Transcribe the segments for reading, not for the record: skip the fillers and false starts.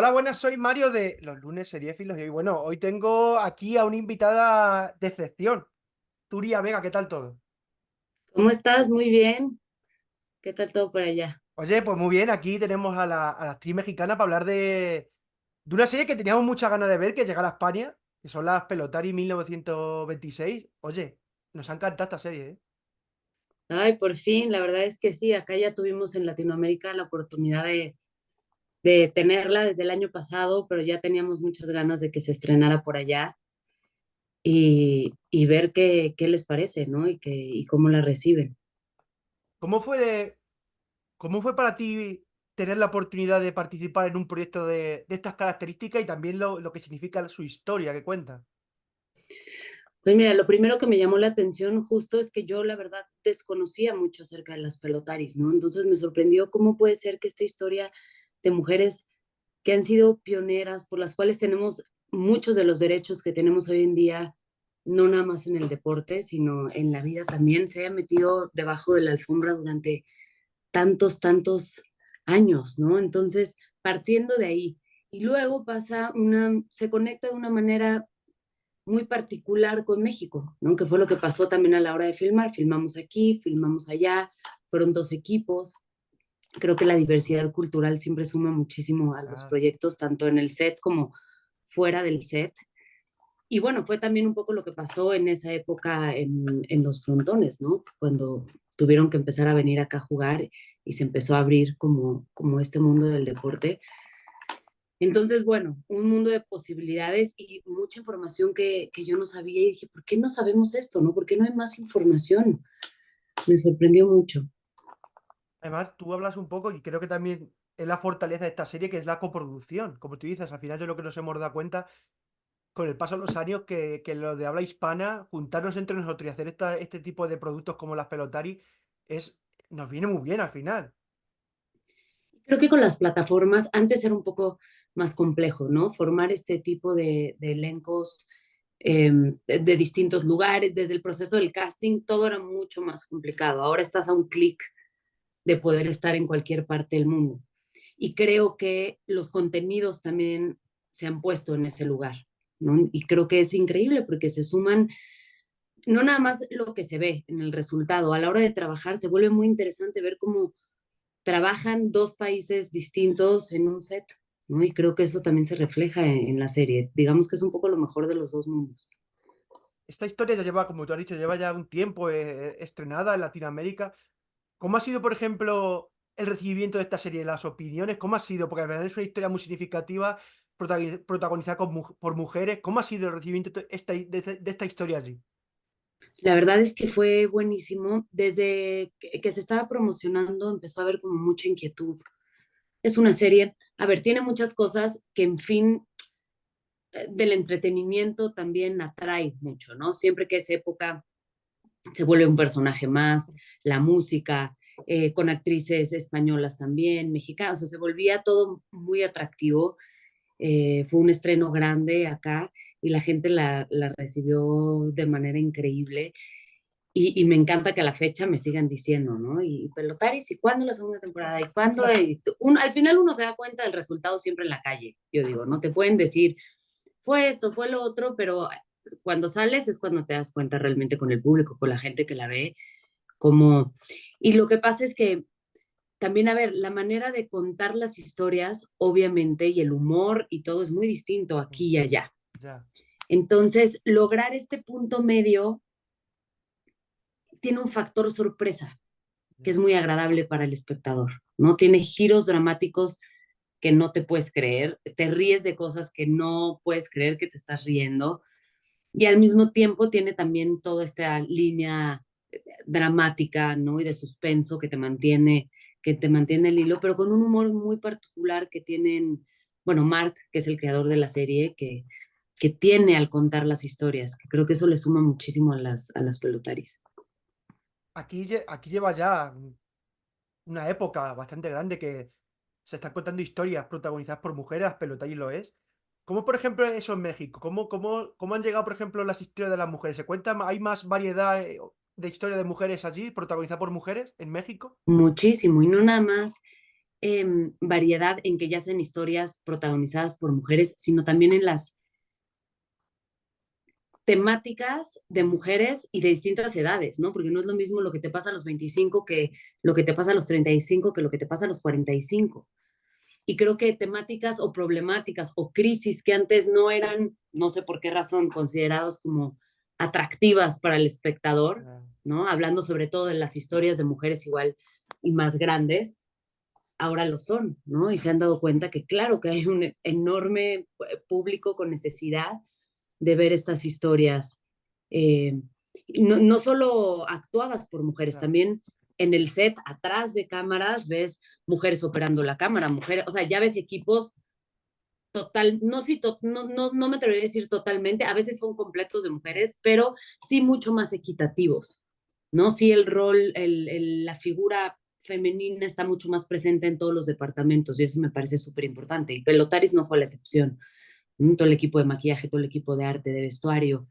Hola, buenas, soy Mario de Los Lunes Seriéfilos y bueno, hoy tengo aquí a una invitada de excepción, Turia Vega, ¿qué tal todo? ¿Cómo estás? Muy bien. ¿Qué tal todo por allá? Oye, pues muy bien, aquí tenemos a la actriz mexicana para hablar de una serie que teníamos muchas ganas de ver, que llegara a España, que son las Pelotari 1926. Oye, nos ha encantado esta serie, ¿eh? Ay, por fin, la verdad es que sí, acá ya tuvimos en Latinoamérica la oportunidad de tenerla desde el año pasado, pero ya teníamos muchas ganas de que se estrenara por allá y ver qué les parece, ¿no? Y cómo la reciben. ¿Cómo fue, cómo fue para ti tener la oportunidad de participar en un proyecto de estas características y también lo que significa su historia que cuenta? Pues mira, lo primero que me llamó la atención justo es que yo la verdad desconocía mucho acerca de las pelotaris, ¿no? Entonces me sorprendió cómo puede ser que esta historia de mujeres que han sido pioneras, por las cuales tenemos muchos de los derechos que tenemos hoy en día, no nada más en el deporte, sino en la vida también, se haya metido debajo de la alfombra durante tantos años, ¿no? Entonces, partiendo de ahí, y luego se conecta de una manera muy particular con México, ¿no? Que fue lo que pasó también a la hora de filmar. Filmamos aquí, filmamos allá, fueron dos equipos. Creo que la diversidad cultural siempre suma muchísimo a los Claro. proyectos, tanto en el set como fuera del set. Y bueno, fue también un poco lo que pasó en esa época en los frontones, ¿no? Cuando tuvieron que empezar a venir acá a jugar y se empezó a abrir como este mundo del deporte. Entonces, bueno, un mundo de posibilidades y mucha información que yo no sabía y dije, ¿por qué no sabemos esto, no? ¿Por qué no hay más información? Me sorprendió mucho. Además, tú hablas un poco y creo que también es la fortaleza de esta serie, que es la coproducción. Como tú dices, al final yo lo que nos hemos dado cuenta con el paso de los años que lo de habla hispana, juntarnos entre nosotros y hacer este tipo de productos como las Pelotari, nos viene muy bien al final. Creo que con las plataformas, antes era un poco más complejo, ¿no? Formar este tipo de elencos de distintos lugares, desde el proceso del casting, todo era mucho más complicado. Ahora estás a un clic de poder estar en cualquier parte del mundo. Y creo que los contenidos también se han puesto en ese lugar, ¿no? Y creo que es increíble porque se suman no nada más lo que se ve en el resultado, a la hora de trabajar se vuelve muy interesante ver cómo trabajan dos países distintos en un set, ¿no? Y creo que eso también se refleja en la serie. Digamos que es un poco lo mejor de los dos mundos. Esta historia ya lleva, como tú has dicho, lleva ya un tiempo estrenada en Latinoamérica. ¿Cómo ha sido, por ejemplo, el recibimiento de esta serie, las opiniones? ¿Cómo ha sido? Porque al final es una historia muy significativa, protagonizada por mujeres. ¿Cómo ha sido el recibimiento de esta historia allí? La verdad es que fue buenísimo. Desde que se estaba promocionando empezó a haber como mucha inquietud. Es una serie, a ver, tiene muchas cosas que en fin del entretenimiento también atrae mucho, ¿no? Siempre que es época se vuelve un personaje más, la música, con actrices españolas también, mexicanas, o sea, se volvía todo muy atractivo. Fue un estreno grande acá y la gente la recibió de manera increíble. Y me encanta que a la fecha me sigan diciendo, ¿no? Y Pelotaris, ¿y cuándo la segunda temporada? ¿Y cuándo? Al final uno se da cuenta del resultado siempre en la calle, yo digo, ¿no? Te pueden decir, fue esto, fue lo otro, pero cuando sales es cuando te das cuenta realmente con el público, con la gente que la ve, como... Y lo que pasa es que también, a ver, la manera de contar las historias, obviamente, y el humor y todo es muy distinto Mm. aquí y allá. Ya. Entonces, lograr este punto medio tiene un factor sorpresa que Ya. es muy agradable para el espectador, ¿no? Tiene giros dramáticos que no te puedes creer, te ríes de cosas que no puedes creer que te estás riendo y al mismo tiempo tiene también toda esta línea dramática, ¿no? Y de suspenso que te mantiene el hilo, pero con un humor muy particular que tienen, bueno, Mark, que es el creador de la serie, que tiene al contar las historias, que creo que eso le suma muchísimo a las pelotaris. Aquí lleva ya una época bastante grande que se están contando historias protagonizadas por mujeres, las Pelotari lo es. ¿Cómo, por ejemplo, eso en México? ¿Cómo han llegado, por ejemplo, las historias de las mujeres? ¿Se cuenta, hay más variedad de historias de mujeres allí, protagonizadas por mujeres en México? Muchísimo, y no nada más. variedad en que ya sean historias protagonizadas por mujeres, sino también en las temáticas de mujeres y de distintas edades, ¿no? Porque no es lo mismo lo que te pasa a los 25 que lo que te pasa a los 35 que lo que te pasa a los 45. Y creo que temáticas o problemáticas o crisis que antes no eran, no sé por qué razón, considerados como atractivas para el espectador, Ah, ¿no? Hablando sobre todo de las historias de mujeres igual y más grandes, ahora lo son, ¿no? Y se han dado cuenta que claro que hay un enorme público con necesidad de ver estas historias, eh, no solo actuadas por mujeres, claro. también en el set, atrás de cámaras, ves mujeres operando la cámara, mujeres, o sea, ya ves equipos total, no, sí, no me atrevería a decir totalmente, a veces son completos de mujeres, pero sí mucho más equitativos, ¿no? Sí el rol, la figura femenina está mucho más presente en todos los departamentos y eso me parece súper importante. Y Pelotaris no fue la excepción. Todo el equipo de maquillaje, todo el equipo de arte, de vestuario,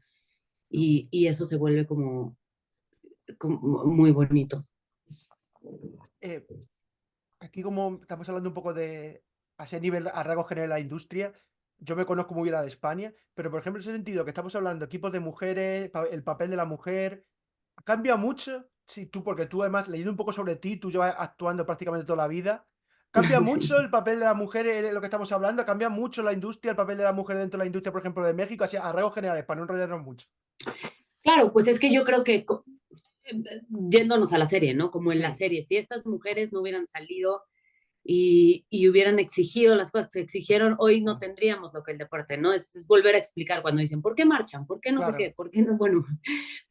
y eso se vuelve como muy bonito. Eh, Aquí como estamos hablando un poco de, así a nivel, a rasgos general de la industria, yo me conozco muy bien la de España, pero por ejemplo en ese sentido que estamos hablando, equipos de mujeres, el papel de la mujer, cambia mucho, sí, tú, porque tú además, leyendo un poco sobre ti, tú llevas actuando prácticamente toda la vida, cambia mucho Sí. el papel de la mujer en lo que estamos hablando, cambia mucho la industria, el papel de la mujer dentro de la industria, por ejemplo, de México, así a rasgos generales, para no enrollarnos mucho. Claro, pues es que yo creo que yéndonos a la serie, ¿no? Como en la Sí, serie, si estas mujeres no hubieran salido y hubieran exigido las cosas que exigieron, hoy no ah, tendríamos lo que el deporte, ¿no? Es volver a explicar cuando dicen, ¿por qué marchan? ¿Por qué no sé claro, qué? ¿Por qué no? Bueno,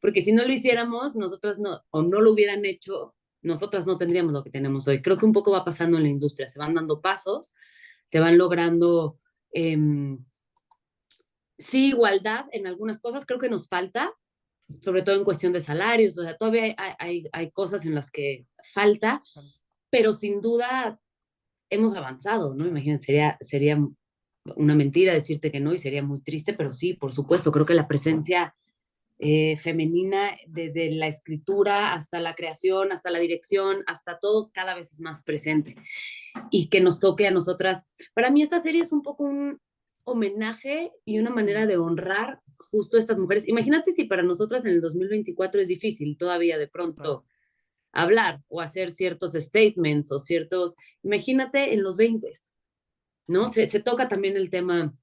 porque si no lo hiciéramos, nosotras no, o no lo hubieran hecho, nosotras no tendríamos lo que tenemos hoy. Creo que un poco va pasando en la industria, se van dando pasos, se van logrando, eh, sí, igualdad en algunas cosas, creo que nos falta, sobre todo en cuestión de salarios, o sea, todavía hay cosas en las que falta, claro, pero sin duda hemos avanzado, ¿no? claro. Imagínate, sería una mentira decirte que no y sería muy triste, pero sí, por supuesto, creo que la presencia femenina, desde la escritura hasta la creación, hasta la dirección, hasta todo, cada vez es más presente. Y que nos toque a nosotras. Para mí esta serie es un poco un homenaje y una manera Mm, de honrar justo a estas mujeres. Imagínate si para nosotras en el 2024 es difícil todavía de claro, pronto hablar o hacer ciertos statements o ciertos, imagínate en los 20, ¿no? Se toca también el tema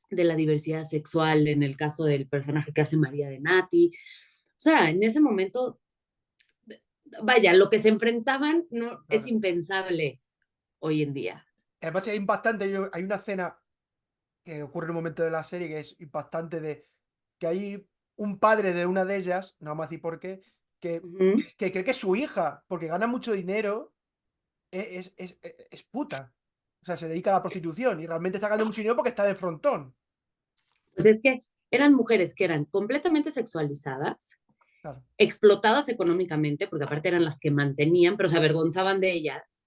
de la diversidad sexual en el caso del personaje que hace María de Nati. O sea, en ese momento, vaya, lo que se enfrentaban no es claro. impensable hoy en día. Además es impactante, hay una escena que ocurre en un momento de la serie que es impactante de que hay un padre de una de ellas, no vamos a decir por qué, que, Uh -huh. que cree que su hija, porque gana mucho dinero, es puta. O sea, se dedica a la prostitución y realmente está ganando mucho dinero porque está de frontón. Pues es que eran mujeres que eran completamente sexualizadas, Claro, explotadas económicamente, porque aparte eran las que mantenían, pero se avergonzaban de ellas.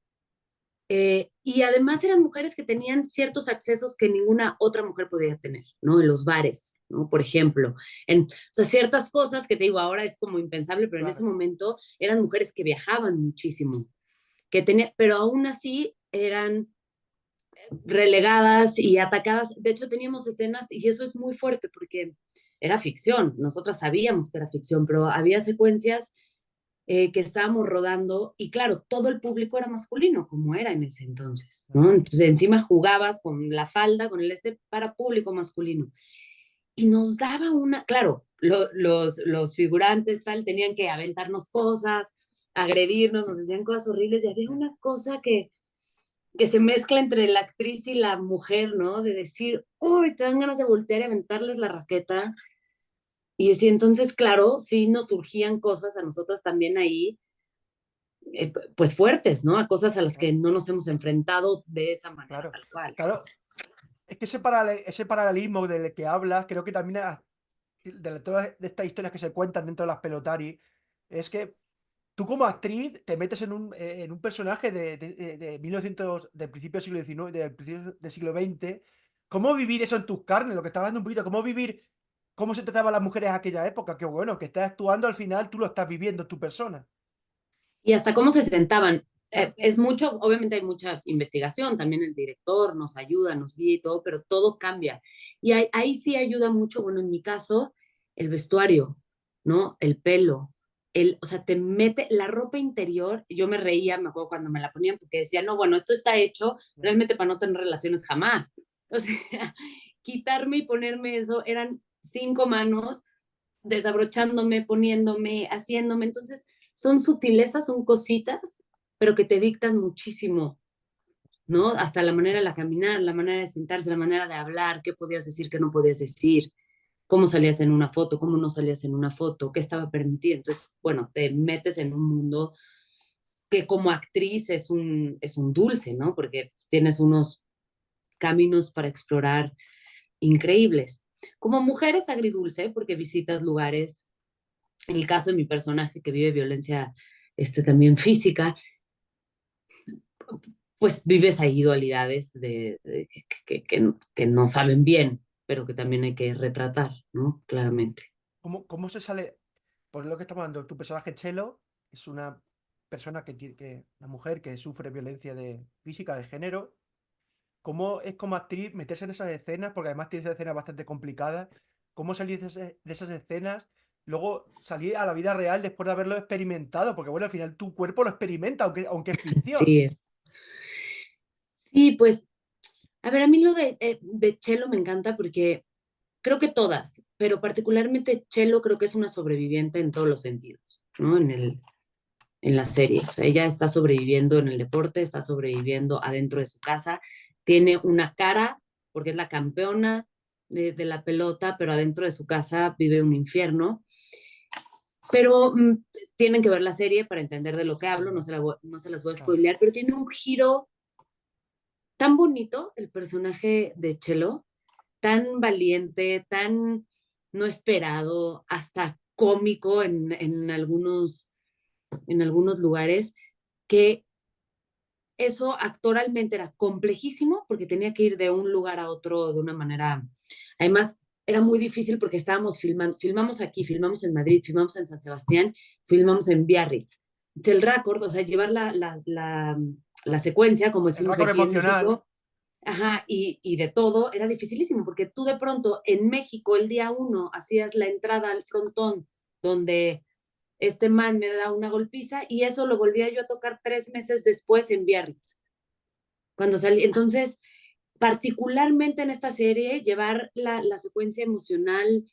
Y además eran mujeres que tenían ciertos accesos que ninguna otra mujer podía tener, ¿no? En los bares, ¿no? Por ejemplo, o sea, ciertas cosas que te digo ahora es como impensable, pero en ese claro, momento eran mujeres que viajaban muchísimo, que tenía, pero aún así eran relegadas y atacadas. De hecho, teníamos escenas y eso es muy fuerte porque era ficción. Nosotras sabíamos que era ficción, pero había secuencias que estábamos rodando y claro, todo el público era masculino, como era en ese entonces, claro. ¿no? Entonces encima jugabas con la falda, con el para público masculino. Y nos daba una, claro, los figurantes tal tenían que aventarnos cosas, agredirnos, nos decían cosas horribles y había Sí. una cosa que se mezcla entre la actriz y la mujer, ¿no? De decir, uy, te dan ganas de voltear y aventarles la raqueta. Y así, entonces, claro, sí nos surgían cosas a nosotros también ahí, pues fuertes, ¿no? A cosas a las que Claro, no nos hemos enfrentado de esa manera, claro. tal cual. Claro, es que ese paralelismo del que hablas, creo que también de todas de estas historias que se cuentan dentro de las pelotari, es que tú como actriz te metes en un personaje de 1900, del principio del siglo XIX, del principio del siglo XX. ¿Cómo vivir eso en tus carnes? Lo que estás hablando un poquito, cómo vivir, cómo se trataban las mujeres en aquella época, que bueno, que estás actuando al final, tú lo estás viviendo en tu persona. Y hasta cómo se sentaban. Es mucho, obviamente hay mucha investigación, también el director nos ayuda, nos guía y todo, pero todo cambia. Y ahí sí ayuda mucho, bueno, en mi caso, el vestuario, ¿no? El pelo, o sea, te mete la ropa interior. Yo me reía, me acuerdo cuando me la ponían, porque decía, no, bueno, esto está hecho realmente para no tener relaciones jamás. O sea, quitarme y ponerme eso, eran 5 manos desabrochándome, poniéndome, haciéndome. Entonces, son sutilezas, son cositas, pero que te dictan muchísimo, ¿no? Hasta la manera de la caminar, la manera de sentarse, la manera de hablar, qué podías decir, qué no podías decir, cómo salías en una foto, cómo no salías en una foto, qué estaba permitido. Entonces, bueno, te metes en un mundo que como actriz es un dulce, ¿no? Porque tienes unos caminos para explorar increíbles. Como mujer es agridulce porque visitas lugares, en el caso de mi personaje que vive violencia también física, pues vives ahí dualidades que no saben bien, pero que también hay que retratar, ¿no? Claramente. ¿Cómo se sale? Por lo que estamos hablando, tu personaje Chelo es una persona una mujer que sufre violencia física de género. ¿Cómo es como actriz meterse en esas escenas? Porque además tienes escenas bastante complicadas. ¿Cómo salir de esas escenas? Luego salir a la vida real después de haberlo experimentado, porque bueno, al final tu cuerpo lo experimenta, aunque es ficción. Sí, sí, pues, a ver, a mí lo de Chelo me encanta porque creo que todas, pero particularmente Chelo creo que es una sobreviviente en todos los sentidos, ¿no? En la serie. O sea, ella está sobreviviendo en el deporte, está sobreviviendo adentro de su casa, tiene una cara, porque es la campeona de la pelota, pero adentro de su casa vive un infierno. Pero tienen que ver la serie para entender de lo que hablo, no se las voy a Claro. spoilear, pero tiene un giro tan bonito el personaje de Chelo, tan valiente, tan no esperado, hasta cómico en algunos lugares, que eso actoralmente era complejísimo porque tenía que ir de un lugar a otro de una manera, además era muy difícil porque estábamos filmamos aquí, filmamos en Madrid, filmamos en San Sebastián, filmamos en Biarritz. El récord, o sea, llevar la secuencia, como El decimos récord aquí en emocional. México, ajá, y de todo, era dificilísimo porque tú de pronto en México el día 1 hacías la entrada al frontón donde este man me da una golpiza y eso lo volvía yo a tocar 3 meses después en Biarritz, cuando salí. Entonces, particularmente en esta serie, llevar la secuencia emocional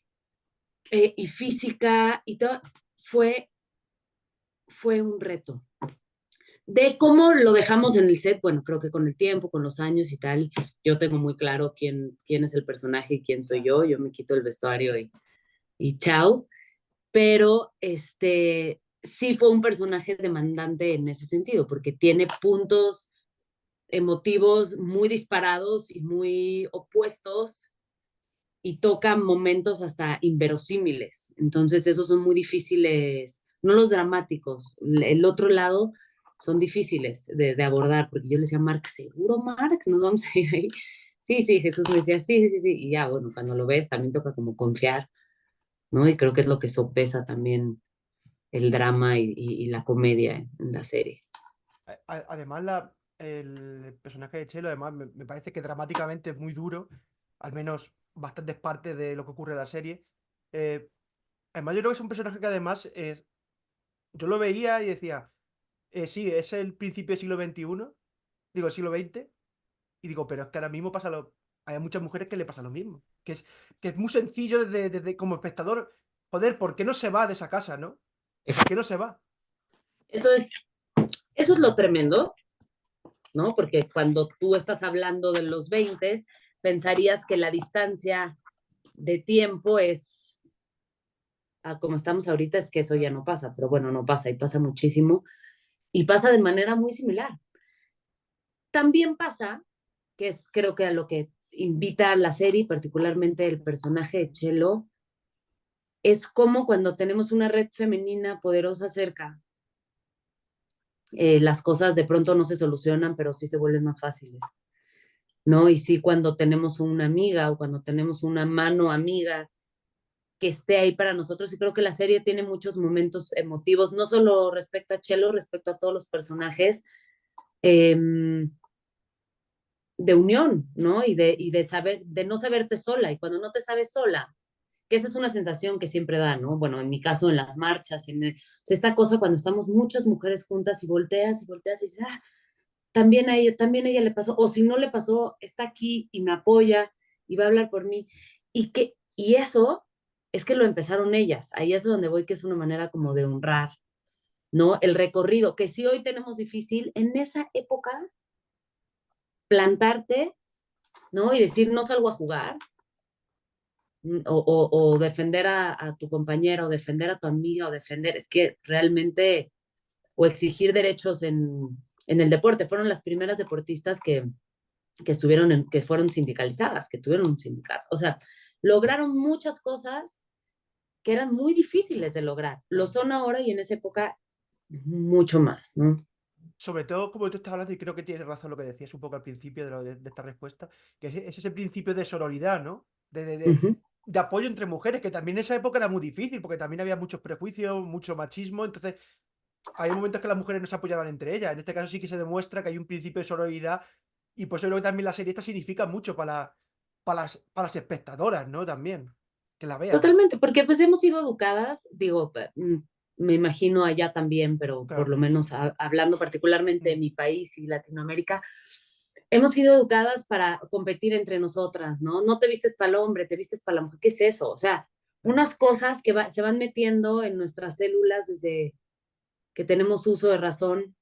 y física y todo fue un reto. De cómo lo dejamos en el set, bueno, creo que con el tiempo, con los años y tal, yo tengo muy claro quién es el personaje y quién soy Ya. yo me quito el vestuario y chao, pero sí fue un personaje demandante en ese sentido, porque tiene puntos emotivos muy disparados y muy opuestos y toca momentos hasta inverosímiles. Entonces, esos son muy difíciles, no los dramáticos, el otro lado son difíciles de abordar, porque yo le decía a Mark, ¿seguro, Mark? ¿Nos vamos a ir ahí? Sí, sí, Jesús me decía, sí, sí, sí, y ya, bueno, cuando lo ves también toca como confiar, ¿no? Y creo que es lo que sopesa también el drama y la comedia en la serie. Además, el personaje de Chelo, además, me parece que dramáticamente es muy duro, al menos bastantes partes de lo que ocurre en la serie. Eh, Además, yo creo que es un personaje que además yo lo veía y decía, sí, es el principio del siglo XXI, digo, el siglo XX, y digo, pero es que ahora mismo hay muchas mujeres que le pasa lo mismo, que es muy sencillo como espectador, joder, ¿por qué no se va de esa casa, no? ¿Por qué no se va? Eso es, eso es lo tremendo, ¿no? Porque cuando tú estás hablando de los 20, pensarías que la distancia de tiempo es, como estamos ahorita, es que eso ya no pasa, pero bueno, no pasa y pasa muchísimo y pasa de manera muy similar. También pasa, que es creo que a lo que invita a la serie, particularmente el personaje de Chelo, es como cuando tenemos una red femenina poderosa cerca, las cosas de pronto no se solucionan, pero sí se vuelven más fáciles. ¿No? Y sí, cuando tenemos una amiga o cuando tenemos una mano amiga que esté ahí para nosotros, y creo que la serie tiene muchos momentos emotivos, no solo respecto a Chelo, respecto a todos los personajes, em, de unión, ¿no? Y de saber, de no saberte sola. Y cuando no te sabes sola, que esa es una sensación que siempre da, ¿no? Bueno, en mi caso, en las marchas, o sea, esta cosa cuando estamos muchas mujeres juntas y volteas y dices, ah, también a ella le pasó, o si no le pasó, está aquí y me apoya y va a hablar por mí. Y eso es que lo empezaron ellas. Ahí es donde voy, que es una manera como de honrar, ¿no? El recorrido, que si hoy tenemos difícil, en esa época, plantarte, ¿no? Y decir, no salgo a jugar, o defender a tu compañera, o defender a tu amiga, o defender, es que realmente, o exigir derechos en el deporte. Fueron las primeras deportistas que estuvieron que fueron sindicalizadas, que tuvieron un sindicato. O sea, lograron muchas cosas que eran muy difíciles de lograr. Lo son ahora y en esa época mucho más, ¿no? Sobre todo, como tú estás hablando, y creo que tienes razón lo que decías un poco al principio de esta respuesta, que es ese principio de sororidad, ¿no? De, de, Uh de- -huh. de apoyo entre mujeres, que también en esa época era muy difícil, porque también había muchos prejuicios, mucho machismo, entonces hay momentos que las mujeres no se apoyaban entre ellas. En este caso sí que se demuestra que hay un principio de sororidad, y por eso creo que también la serie esta significa mucho para las espectadoras, ¿no? También, que la vean. Totalmente, porque pues hemos sido educadas, digo, me imagino allá también, pero por Claro. lo menos hablando particularmente de Mm. mi país y Latinoamérica, hemos sido educadas para competir entre nosotras, ¿no? No te vistes para el hombre, te vistes para la mujer. ¿Qué es eso? O sea, Claro. unas cosas que se van metiendo en nuestras células desde que tenemos uso de razón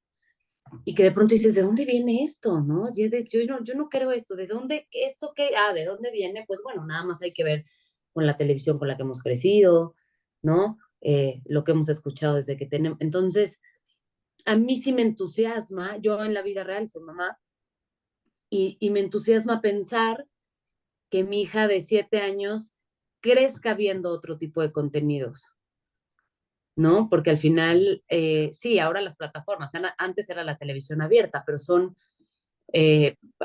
y que de pronto dices, ¿de dónde viene esto? ¿No? Yo no creo esto. ¿De dónde? ¿Esto qué? Ah, ¿de dónde viene? Pues bueno, nada más hay que ver con la televisión con la que hemos crecido, ¿no? Lo que hemos escuchado desde que tenemos. Entonces, a mí sí me entusiasma, yo en la vida real soy mamá, y me entusiasma pensar que mi hija de 7 años crezca viendo otro tipo de contenidos, ¿no? Porque al final, sí, ahora las plataformas, antes era la televisión abierta, pero son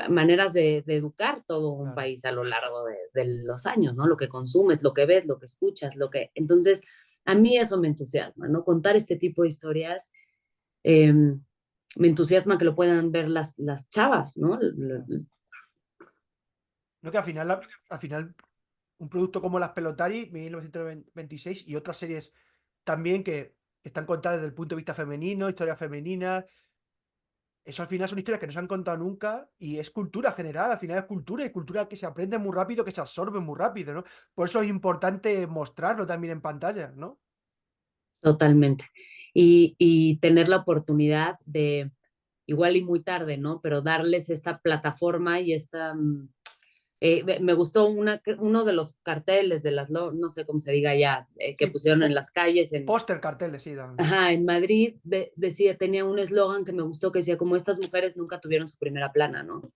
maneras de educar todo un Claro. país a lo largo de los años, ¿no? Lo que consumes, lo que ves, lo que escuchas, Entonces, a mí eso me entusiasma, ¿no? Contar este tipo de historias, eh, me entusiasma que lo puedan ver las chavas, ¿no? Claro. No, que al final un producto como Las Pelotari, 1926, y otras series también que están contadas desde el punto de vista femenino, historias femeninas. Eso al final son historias que no se han contado nunca y es cultura general, al final es cultura y cultura que se aprende muy rápido, que se absorbe muy rápido, ¿no? Por eso es importante mostrarlo también en pantalla, ¿no? Totalmente. Y tener la oportunidad de, igual y muy tarde, ¿no? Pero darles esta plataforma y esta, me gustó uno de los carteles de no sé cómo se diga ya, que Sí, pusieron en las calles póster, carteles, sí, dan. ajá, en Madrid, decía, tenía un eslogan que me gustó que decía, como estas mujeres nunca tuvieron su primera plana, ¿no?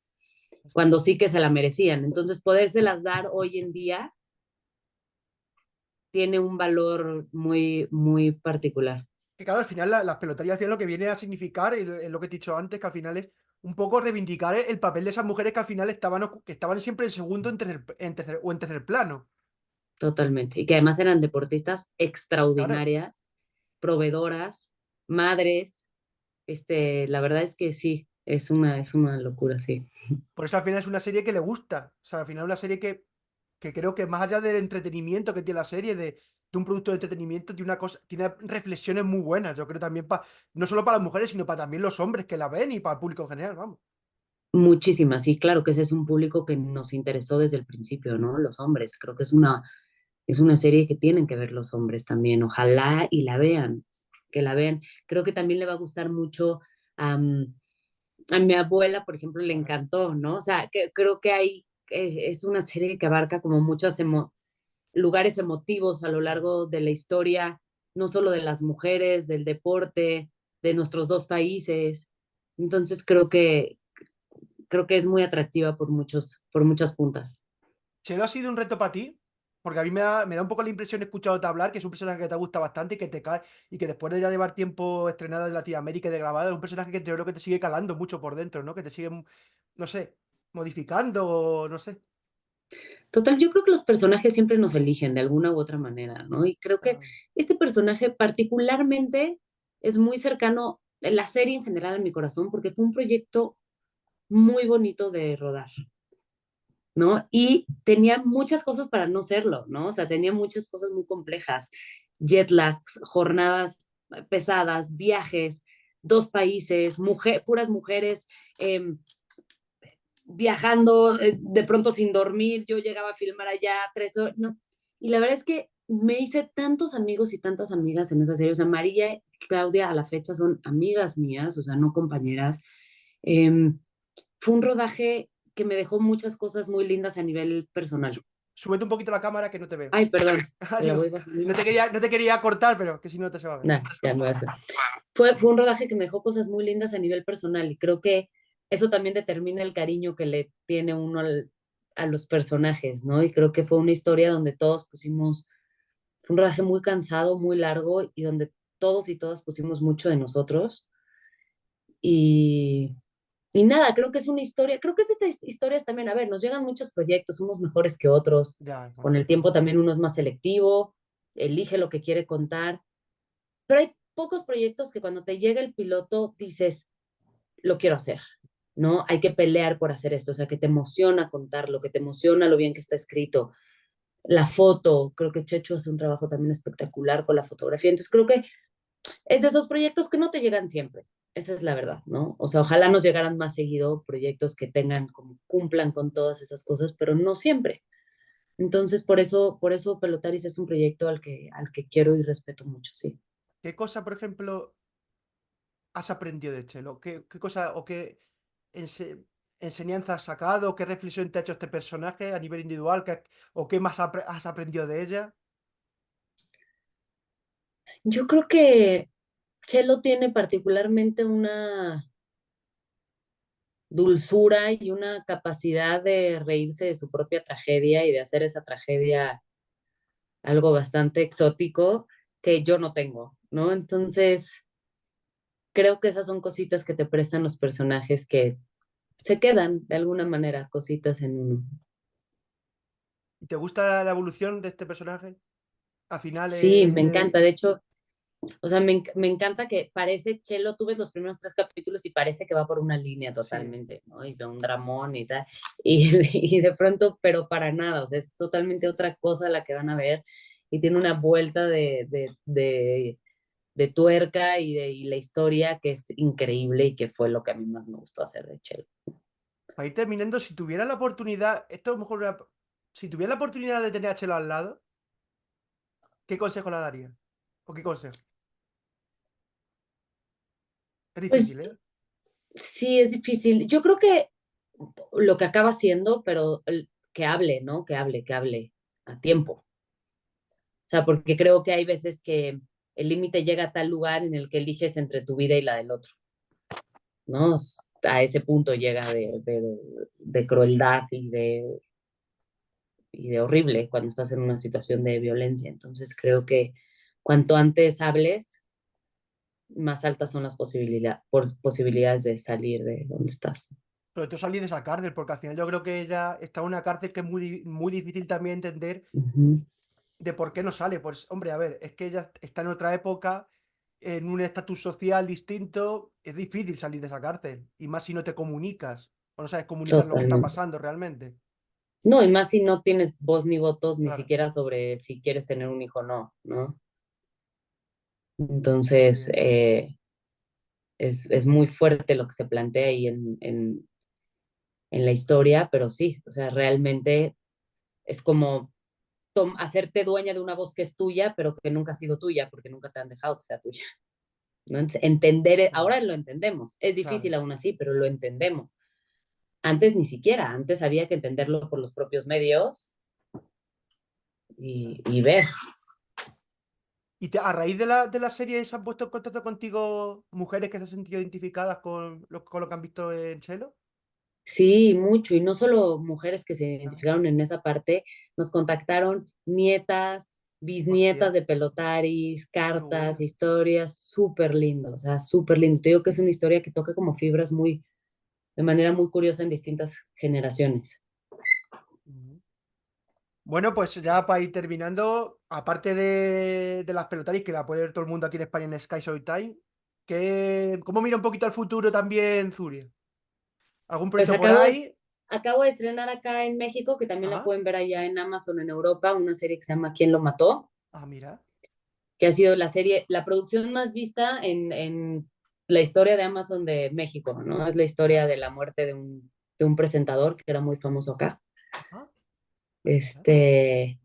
Cuando sí que se la merecían. Entonces, podérselas dar hoy en día tiene un valor muy, muy particular. Que claro, al final las pelotarías hacían lo que viene a significar, es lo que he dicho antes, que al final es un poco reivindicar el papel de esas mujeres que al final que estaban siempre en segundo, o en tercer plano. Totalmente. Y que además eran deportistas Claro. extraordinarias, proveedoras, madres. La verdad es que sí, es una locura, sí. Por eso al final es una serie que le gusta. O sea, al final es una serie que creo que más allá del entretenimiento que tiene la serie, de un producto de entretenimiento, tiene reflexiones muy buenas. Yo creo también no solo para las mujeres, sino para también los hombres que la ven y para el público en general, vamos. Muchísimas, y claro que ese es un público que nos interesó desde el principio, ¿no? Los hombres, creo que es una serie que tienen que ver los hombres también, ojalá y la vean, que la vean. Creo que también le va a gustar mucho a mi abuela, por ejemplo, le Claro. encantó, ¿no? O sea, que creo que es una serie que abarca como muchos lugares emotivos a lo largo de la historia, no solo de las mujeres, del deporte, de nuestros dos países. Entonces creo que es muy atractiva por muchas puntas. ¿Chelo ha sido un reto para ti? Porque a mí me da un poco la impresión, escuchándote hablar, que es un personaje que te gusta bastante y que te cae, y que después de ya llevar tiempo estrenada en Latinoamérica y de grabada, es un personaje que creo que te sigue calando mucho por dentro, ¿no? Que te sigue, no sé, modificando, o no sé. Total, yo creo que los personajes siempre nos eligen de alguna u otra manera, ¿no? Y creo que Ah, este personaje particularmente es muy cercano la serie en general en mi corazón, porque fue un proyecto muy bonito de rodar, ¿no? Y tenía muchas cosas para no serlo, ¿no? O sea, tenía muchas cosas muy complejas, jet lags, jornadas pesadas, viajes, dos países, puras mujeres, eh, viajando de pronto sin dormir, yo llegaba a filmar allá 3 horas, no. Y la verdad es que me hice tantos amigos y tantas amigas en esa serie, o sea, María y Claudia a la fecha son amigas mías, o sea, no compañeras. Eh, Fue un rodaje que me dejó muchas cosas muy lindas a nivel personal. Sú- Súbete un poquito la cámara que no te veo. Ay, perdón, la Digo, voy bajando. no te quería cortar, pero que si no te se va a ver. Nah, ya me vas a ver. Fue un rodaje que me dejó cosas muy lindas a nivel personal y creo que eso también determina el cariño que le tiene uno a los personajes, ¿no? Y creo que fue una historia donde todos pusimos, fue un rodaje muy cansado, muy largo y donde todos y todas pusimos mucho de nosotros. Y, y nada, creo que es una historia, creo que es esas historias también, a ver, nos llegan muchos proyectos, unos mejores que otros, Ya, con bueno. el tiempo también uno es más selectivo, elige lo que quiere contar, pero hay pocos proyectos que cuando te llega el piloto dices, lo quiero hacer, ¿no? Hay que pelear por hacer esto, o sea, que te emociona contarlo, que te emociona lo bien que está escrito. La foto, creo que Checho hace un trabajo también espectacular con la fotografía, entonces creo que es de esos proyectos que no te llegan siempre, esa es la verdad, ¿no? O sea, ojalá nos llegaran más seguido proyectos que tengan, como cumplan con todas esas cosas, pero no siempre. Entonces, por eso Pelotaris es un proyecto al que quiero y respeto mucho, sí. ¿Qué cosa, por ejemplo, has aprendido de Chelo? ¿Qué cosa o qué ense- enseñanza has sacado? ¿Qué reflexión te ha hecho este personaje a nivel individual? ¿O qué más has aprendido de ella? Yo creo que Chelo tiene particularmente una dulzura y una capacidad de reírse de su propia tragedia y de hacer esa tragedia algo bastante exótico que yo no tengo, ¿no? Entonces, creo que esas son cositas que te prestan los personajes que se quedan de alguna manera, cositas en uno. ¿Y te gusta la evolución de este personaje? Al final, Sí, me encanta. De hecho, o sea, me encanta que parece, Chelo, tú ves los primeros 3 capítulos y parece que va por una línea sí. totalmente, ¿no? Y ve un dramón y tal. Y, y de pronto, pero para nada, o sea, es totalmente otra cosa la que van a ver. Y tiene una vuelta de tuerca y la historia que es increíble y que fue lo que a mí más me gustó hacer de Chelo. Para ir terminando, si tuviera la oportunidad, esto a lo mejor si tuviera la oportunidad de tener a Chelo al lado, ¿qué consejo le daría? ¿O qué consejo? Es Pues difícil, ¿eh? sí, es difícil. Yo creo que lo que acaba siendo, pero que hable, ¿no? Que hable a tiempo. O sea, porque creo que hay veces que el límite llega a tal lugar en el que eliges entre tu vida y la del otro, ¿no? A ese punto llega de crueldad y de horrible cuando estás en una situación de violencia. Entonces creo que cuanto antes hables, más altas son las posibilidades de salir de donde estás. Pero tú salís de esa cárcel, porque al final yo creo que ella está en una cárcel que es muy difícil también entender Ujú. de por qué no sale. Pues, hombre, a ver, es que ella está en otra época, en un estatus social distinto, es difícil salir de esa cárcel. Y más si no te comunicas, o no sabes comunicar lo que está Totalmente. pasando realmente. No, y más si no tienes voz ni votos ni Claro, siquiera sobre si quieres tener un hijo o no, ¿no? muy Entonces, bien. es muy fuerte lo que se plantea ahí en la historia, pero sí, o sea, realmente es como hacerte dueña de una voz que es tuya, pero que nunca ha sido tuya, porque nunca te han dejado que sea tuya, ¿no? Entonces, Claro, ahora lo entendemos, es claro. difícil aún así, pero lo entendemos. Antes ni siquiera, antes había que entenderlo por los propios medios y ver. ¿Y a raíz de de la serie se han puesto en contacto contigo mujeres que se han sentido identificadas con lo que han visto en Chelo? Sí, mucho, y no solo mujeres que se Ah, identificaron en esa parte, nos contactaron nietas, bisnietas hostia, de pelotaris, qué cartas, bueno. historias, súper lindo, o sea, súper lindo. Te digo que es una historia que toca como fibras de manera muy curiosa en distintas generaciones. Ujú. Bueno, pues ya para ir terminando, aparte de las pelotaris que la puede ver todo el mundo aquí en España en Sky Showtime, ¿Cómo mira un poquito al futuro también, Zuria? ¿Algún Pues proyecto por ahí? acabo de estrenar acá en México, que también la Ajá. pueden ver allá en Amazon en Europa, una serie que se llama ¿Quién lo mató? Ah, mira. Que ha sido la serie, la producción más vista en la historia de Amazon de México, ¿no? Es la historia Mira. de la muerte de un presentador que era muy famoso acá. Ah, mira. Este,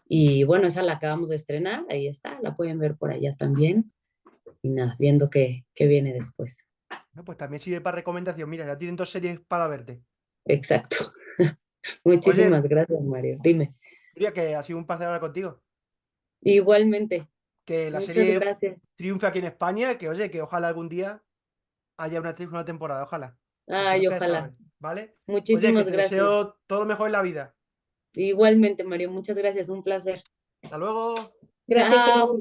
y bueno, esa la acabamos de estrenar, ahí está, la pueden ver por allá también. Y nada, viendo qué viene después. No, pues también sirve para recomendación. Mira, ya tienen dos series para verte. Exacto. Oye, Muchísimas gracias, Mario. Dime. Zuria, que ha sido un placer hablar contigo. Igualmente, Que la muchas serie gracias. triunfe aquí en España, que oye, que ojalá algún día haya una temporada, ojalá. Porque Ay, nunca se ojalá. sabe, ¿vale? Oye, que Muchísimas te gracias. deseo todo lo mejor en la vida. Igualmente, Mario, muchas gracias. Un placer. Hasta luego. Gracias. Chao.